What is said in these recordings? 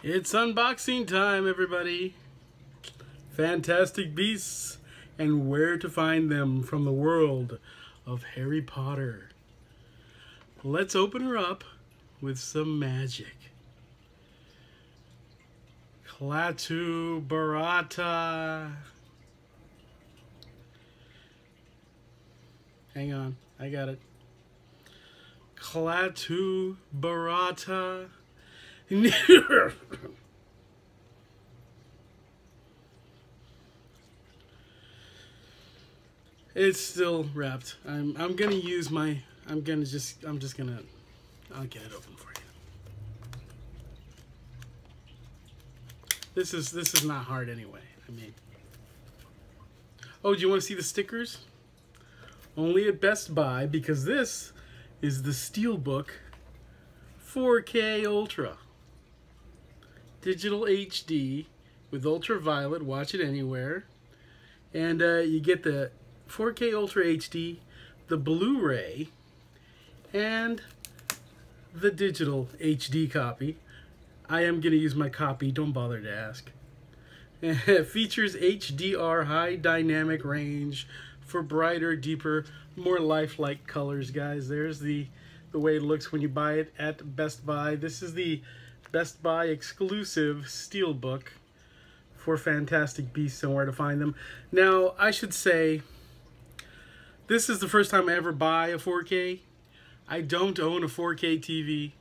It's unboxing time, everybody. Fantastic Beasts and where to find them from the world of Harry Potter. Let's open her up with some magic. Klaatu Barada. Hang on, I got it. Klaatu Barada. It's still wrapped. I'm gonna use my I'll get it open for you. This is not hard anyway. I mean, oh, do you want to see the stickers? Only at Best Buy, because this is the Steelbook 4K Ultra. Digital HD with ultraviolet, watch it anywhere. And you get the 4K Ultra HD, the Blu-ray, and the digital HD copy. I am going to use my copy, don't bother to ask. It features HDR, high dynamic range, for brighter, deeper, more lifelike colors, guys. There's the way it looks when you buy it at Best Buy. This is the Best Buy exclusive Steelbook for Fantastic Beasts and where to find them. Now, I should say, this is the first time I ever buy a 4K. I don't own a 4K TV.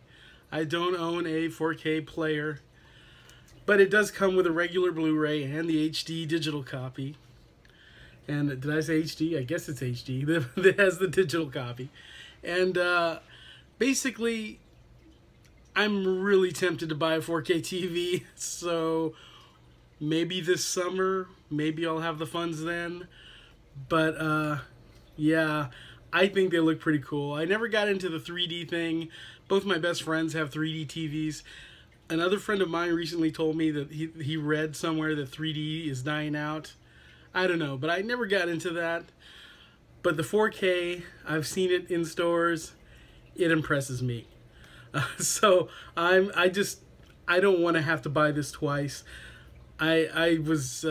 I don't own a 4K player. But it does come with a regular Blu-ray and the HD digital copy. And did I say HD? I guess it's HD. That has the digital copy. And basically, I'm really tempted to buy a 4K TV. So maybe this summer, maybe I'll have the funds then. But yeah, I think they look pretty cool. I never got into the 3D thing. Both my best friends have 3D TVs. Another friend of mine recently told me that he read somewhere that 3D is dying out. I don't know, but I never got into that. But the 4K, I've seen it in stores. It impresses me. So I don't want to have to buy this twice. I was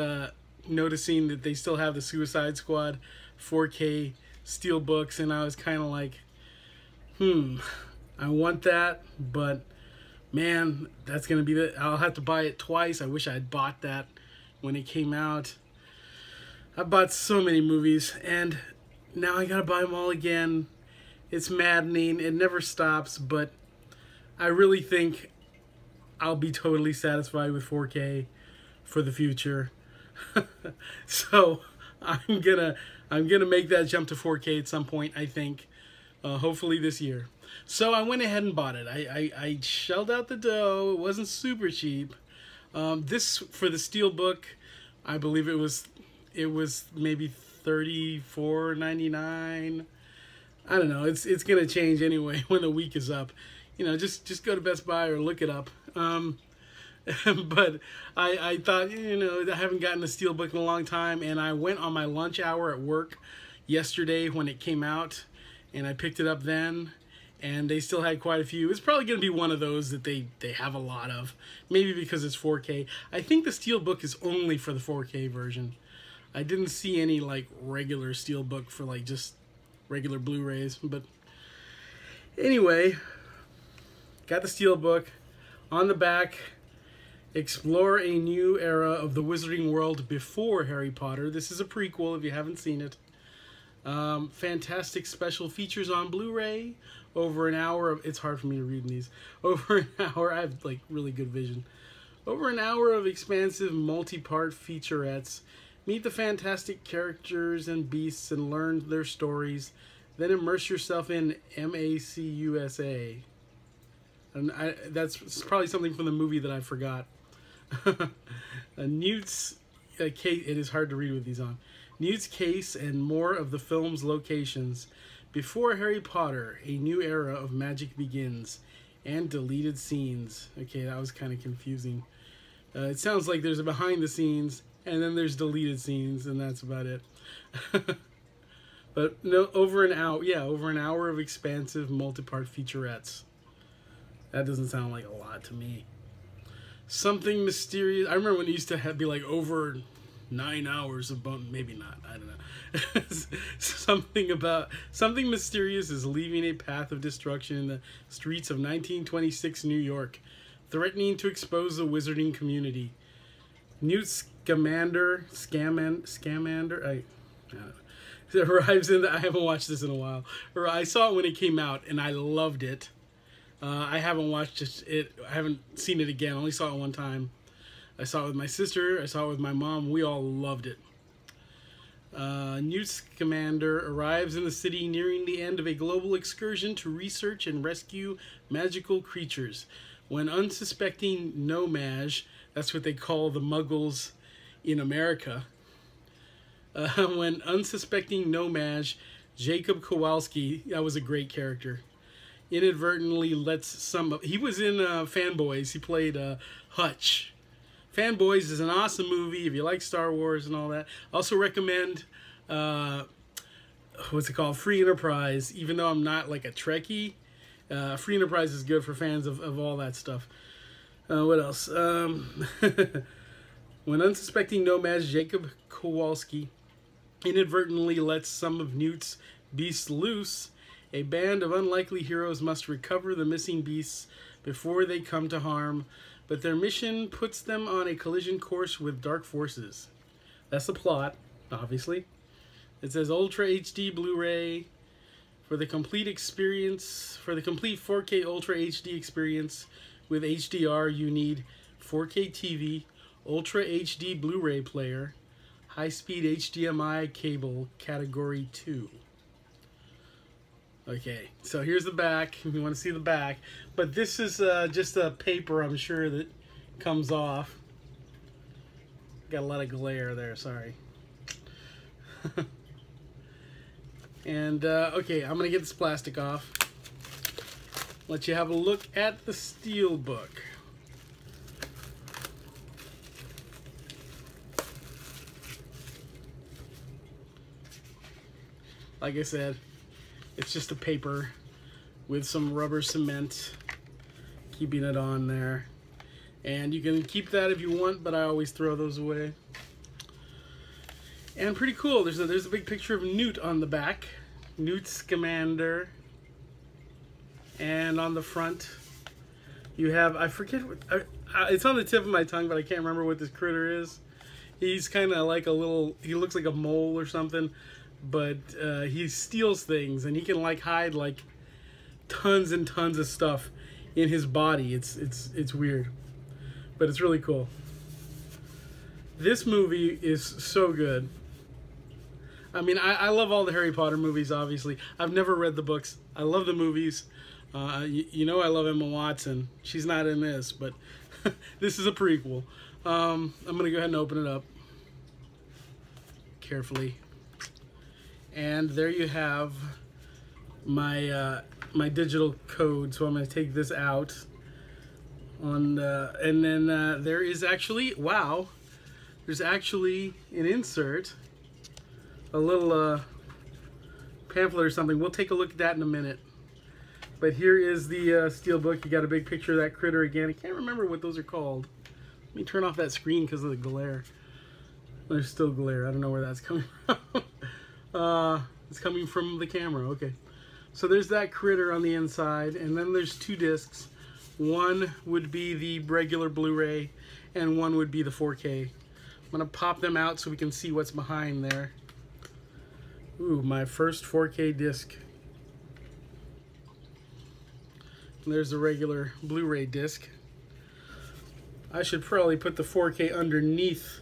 noticing that they still have the Suicide Squad 4K Steelbooks, and I was kind of like, I want that, but man, that's gonna be I'll have to buy it twice. I wish I had bought that when it came out. I bought so many movies, and now I gotta buy them all again. It's maddening. It never stops, but I really think I'll be totally satisfied with 4K for the future. So I'm gonna make that jump to 4K at some point, I think. Hopefully this year. So I went ahead and bought it. I shelled out the dough. It wasn't super cheap. This, for the Steelbook, I believe it was maybe $34.99. I don't know. It's gonna change anyway when the week is up. You know, just go to Best Buy or look it up. But I thought, you know, I haven't gotten a Steelbook in a long time, and I went on my lunch hour at work yesterday when it came out, and I picked it up then, and they still had quite a few. It's probably going to be one of those that they have a lot of, maybe because it's 4K. I think the Steelbook is only for the 4K version. I didn't see any like regular Steelbook for like just regular Blu-rays, but anyway, got the Steelbook. On the back, explore a new era of the wizarding world before Harry Potter. This is a prequel if you haven't seen it. Fantastic special features on Blu-ray. Over an hour of, it's hard for me to read in these. Over an hour, I have like really good vision. Over an hour of expansive multi-part featurettes. Meet the fantastic characters and beasts and learn their stories. Then immerse yourself in MACUSA. And that's probably something from the movie that I forgot. Newt's case, it is hard to read with these on. Newt's case and more of the film's locations. Before Harry Potter, a new era of magic begins. And deleted scenes. Okay, that was kind of confusing. It sounds like there's a behind the scenes, and then there's deleted scenes, and that's about it. But no, over an hour of expansive multi-part featurettes. That doesn't sound like a lot to me. Something mysterious. I remember when it used to be like over 9 hours of bone. Maybe not. I don't know. Something mysterious is leaving a path of destruction in the streets of 1926 New York, threatening to expose the wizarding community. Newt Scamander, arrives in I haven't watched this in a while. Or I saw it when it came out, and I loved it. I haven't watched it. I haven't seen it again. I only saw it one time. I saw it with my sister. I saw it with my mom. We all loved it. Newt Scamander arrives in the city nearing the end of a global excursion to research and rescue magical creatures. When unsuspecting No-Maj, that's what they call the Muggles in America. When unsuspecting No-Maj, Jacob Kowalski, that was a great character, inadvertently lets some... He was in Fanboys. He played Hutch. Fanboys is an awesome movie if you like Star Wars and all that. Also recommend, what's it called? Free Enterprise. Even though I'm not like a Trekkie, Free Enterprise is good for fans of all that stuff. What else? When unsuspecting No-Maj, Jacob Kowalski inadvertently lets some of Newt's beasts loose, a band of unlikely heroes must recover the missing beasts before they come to harm, but their mission puts them on a collision course with dark forces. That's the plot, obviously. It says Ultra HD Blu-ray for the complete experience. For the complete 4K Ultra HD experience with HDR, you need 4K TV, Ultra HD Blu-ray player, high-speed HDMI cable, category 2. Okay, so here's the back, if you want to see the back. But this is just a paper, I'm sure, that comes off. Got a lot of glare there, sorry. And, okay, I'm going to get this plastic off. Let you have a look at the Steelbook. Like I said, it's just a paper with some rubber cement keeping it on there. And you can keep that if you want, but I always throw those away. And pretty cool. There's a big picture of Newt on the back. Newt Scamander. And on the front, you have, I forget what, it's on the tip of my tongue, but I can't remember what this critter is. He's kind of like a little, he looks like a mole or something. But he steals things, and he can like hide like tons and tons of stuff in his body. It's weird, but it's really cool. This movie is so good. I mean, I love all the Harry Potter movies. Obviously, I've never read the books. I love the movies. You know, I love Emma Watson. She's not in this, but this is a prequel. I'm gonna go ahead and open it up carefully. And there you have my my digital code. So I'm going to take this out. And then there is actually, wow, there's actually an insert, a little pamphlet or something. We'll take a look at that in a minute. But here is the Steelbook. You got a big picture of that critter again. I can't remember what those are called. Let me turn off that screen because of the glare. There's still glare. I don't know where that's coming from. It's coming from the camera. Okay, so there's that critter on the inside, and then there's two discs. One would be the regular Blu-ray, and one would be the 4K. I'm gonna pop them out so we can see what's behind there. Ooh, my first 4K disc. And there's the regular Blu-ray disc. I should probably put the 4K underneath,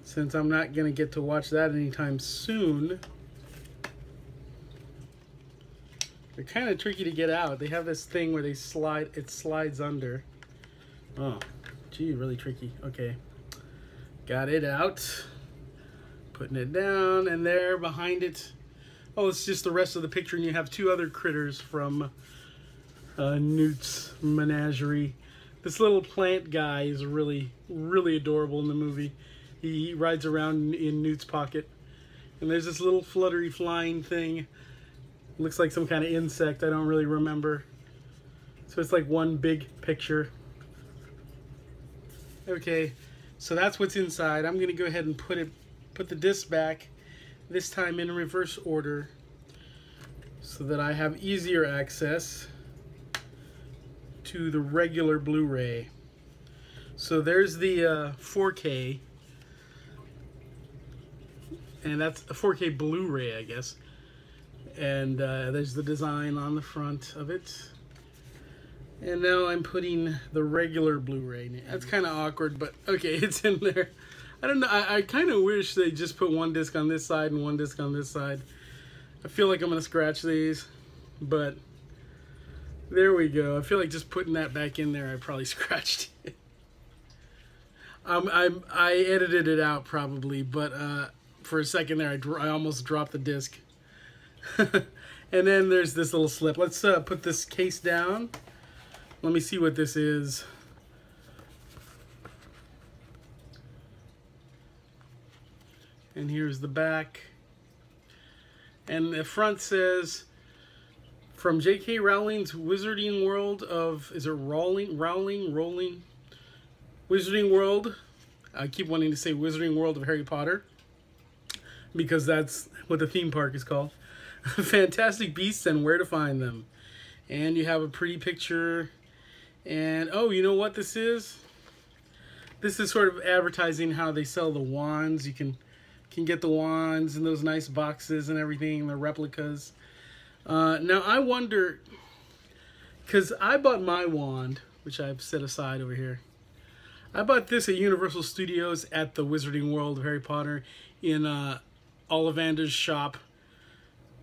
since I'm not going to get to watch that anytime soon. They're kind of tricky to get out. They have this thing where it slides under. Oh, gee, really tricky. Okay, got it out. Putting it down, and there behind it, oh, it's just the rest of the picture, and you have two other critters from Newt's menagerie. This little plant guy is really, really adorable in the movie. He rides around in Newt's pocket. And there's this little fluttery flying thing. Looks like some kind of insect. I don't really remember. So it's like one big picture. Okay, so that's what's inside. I'm gonna go ahead and put the disc back, this time in reverse order, so that I have easier access to the regular Blu-ray. So there's the 4K, and that's a 4K Blu-ray, I guess. And there's the design on the front of it. And now I'm putting the regular Blu-ray. That's kind of awkward, but okay, it's in there. I don't know, I kind of wish they just put one disc on this side and one disc on this side. I feel like I'm going to scratch these, but there we go. I feel like just putting that back in there, I probably scratched it. I edited it out probably, but for a second there, I almost dropped the disc. And then there's this little slip. Let's put this case down. Let me see what this is. And here's the back. And the front says, from J.K. Rowling's Wizarding World of, is it Rowling? Wizarding World. I keep wanting to say Wizarding World of Harry Potter, because that's what the theme park is called. Fantastic Beasts and Where to Find Them. And you have a pretty picture. And, oh, you know what this is? This is sort of advertising how they sell the wands. You can get the wands in those nice boxes and everything, the replicas. Now, I wonder, because I bought my wand, which I've set aside over here. I bought this at Universal Studios at the Wizarding World of Harry Potter in Ollivander's shop.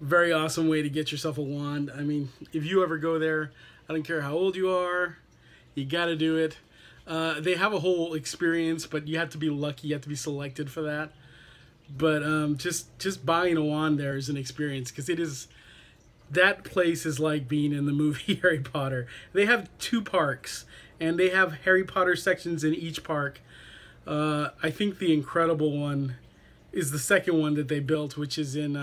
Very awesome way to get yourself a wand. I mean, if you ever go there, I don't care how old you are, you got to do it. They have a whole experience, but you have to be lucky. You have to be selected for that. But just buying a wand there is an experience, because it is, that place is like being in the movie Harry Potter. They have 2 parks, and they have Harry Potter sections in each park. I think the incredible one is the second one that they built, which is in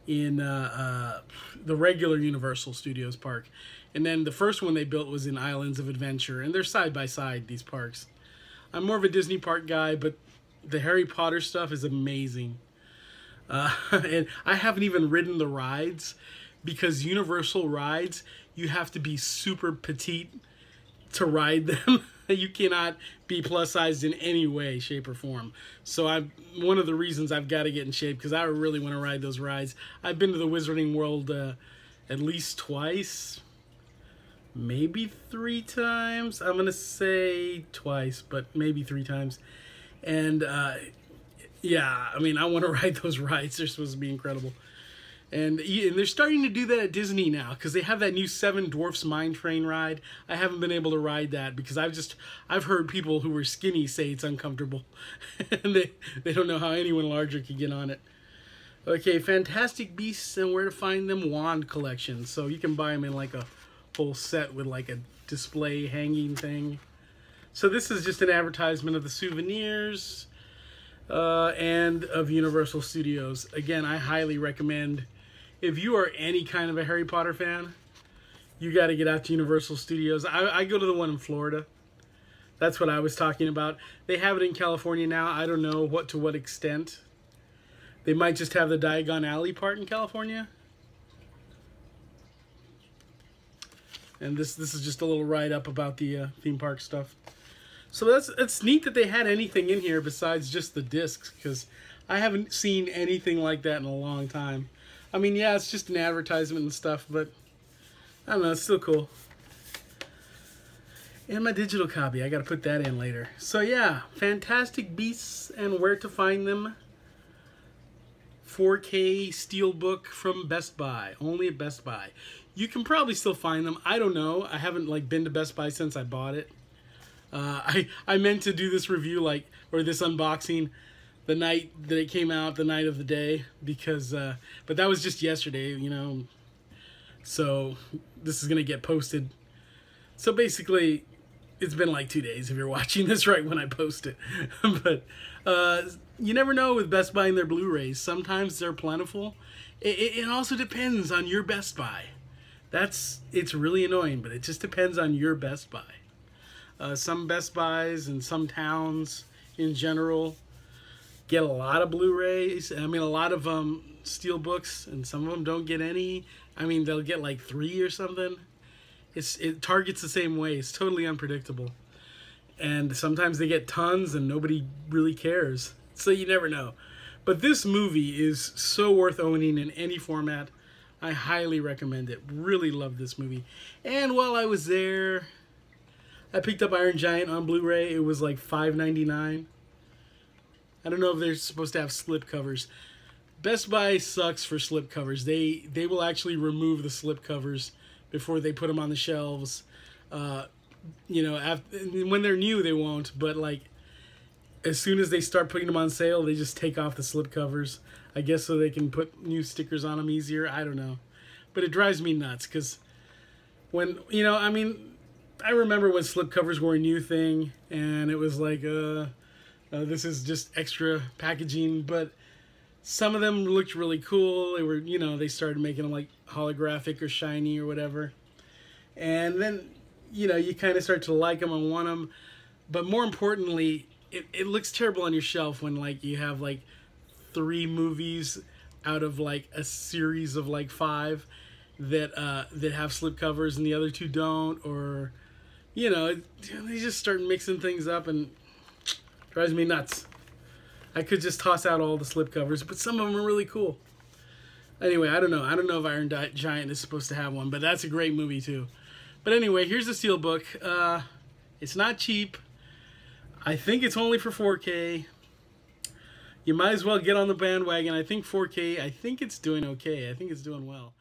the regular Universal Studios park. And then the first one they built was in Islands of Adventure, and they're side by side, these parks. I'm more of a Disney park guy, but the Harry Potter stuff is amazing. And I haven't even ridden the rides, because Universal rides, you have to be super petite to ride them. You cannot be plus sized in any way, shape, or form. So one of the reasons I've got to get in shape, because I really want to ride those rides. I've been to the Wizarding World at least twice, maybe 3 times. I'm going to say twice, but maybe 3 times. And yeah, I mean, I want to ride those rides. They're supposed to be incredible. And they're starting to do that at Disney now, because they have that new Seven Dwarfs Mine Train ride. I haven't been able to ride that, because I've heard people who were skinny say it's uncomfortable. And they don't know how anyone larger could get on it. Okay, Fantastic Beasts and Where to Find Them wand collection. So you can buy them in like a whole set with like a display hanging thing. So this is just an advertisement of the souvenirs and of Universal Studios. Again, I highly recommend, if you are any kind of a Harry Potter fan, you got to get out to Universal Studios. I go to the one in Florida. That's what I was talking about. They have it in California now. I don't know to what extent. They might just have the Diagon Alley part in California. And this is just a little write-up about the theme park stuff. So it's neat that they had anything in here besides just the discs, because I haven't seen anything like that in a long time. I mean, yeah, it's just an advertisement and stuff, but I don't know, it's still cool. And my digital copy, I gotta put that in later. So yeah, Fantastic Beasts and Where to Find Them. 4K Steelbook from Best Buy, only at Best Buy. You can probably still find them. I don't know. I haven't been to Best Buy since I bought it. I meant to do this review or this unboxing the night that it came out, the night of the day, because but that was just yesterday, you know. So this is gonna get posted. So basically, it's been like 2 days if you're watching this right when I post it. But you never know with Best Buy and their Blu-rays. Sometimes they're plentiful. It also depends on your Best Buy. It's really annoying, but it just depends on your Best Buy. Some Best Buys and some towns in general get a lot of Blu-rays. I mean, a lot of Steelbooks, and some of them don't get any. I mean, they'll get like 3 or something. It Target's the same way. It's totally unpredictable. And sometimes they get tons and nobody really cares. So you never know. But this movie is so worth owning in any format. I highly recommend it. Really love this movie. And while I was there, I picked up Iron Giant on Blu-ray. It was like $5.99. I don't know if they're supposed to have slip covers. Best Buy sucks for slip covers. They will actually remove the slip covers before they put them on the shelves. You know, when they're new, they won't. But like, as soon as they start putting them on sale, they just take off the slip covers. I guess so they can put new stickers on them easier. I don't know. But it drives me nuts because when, you know, I mean, I remember when slip covers were a new thing and it was like, this is just extra packaging, but some of them looked really cool. They were, you know, they started making them like holographic or shiny or whatever. And then, you know, you kind of start to like them and want them. But more importantly, it looks terrible on your shelf when like you have like 3 movies out of like a series of like 5 that that have slip covers and the other 2 don't, or, you know, they just start mixing things up and drives me nuts. I could just toss out all the slip covers, but some of them are really cool. Anyway, I don't know. I don't know if Iron Giant is supposed to have one, but that's a great movie too. But anyway, here's the Steelbook. It's not cheap. I think it's only for 4K. You might as well get on the bandwagon. I think 4K, I think it's doing okay. I think it's doing well.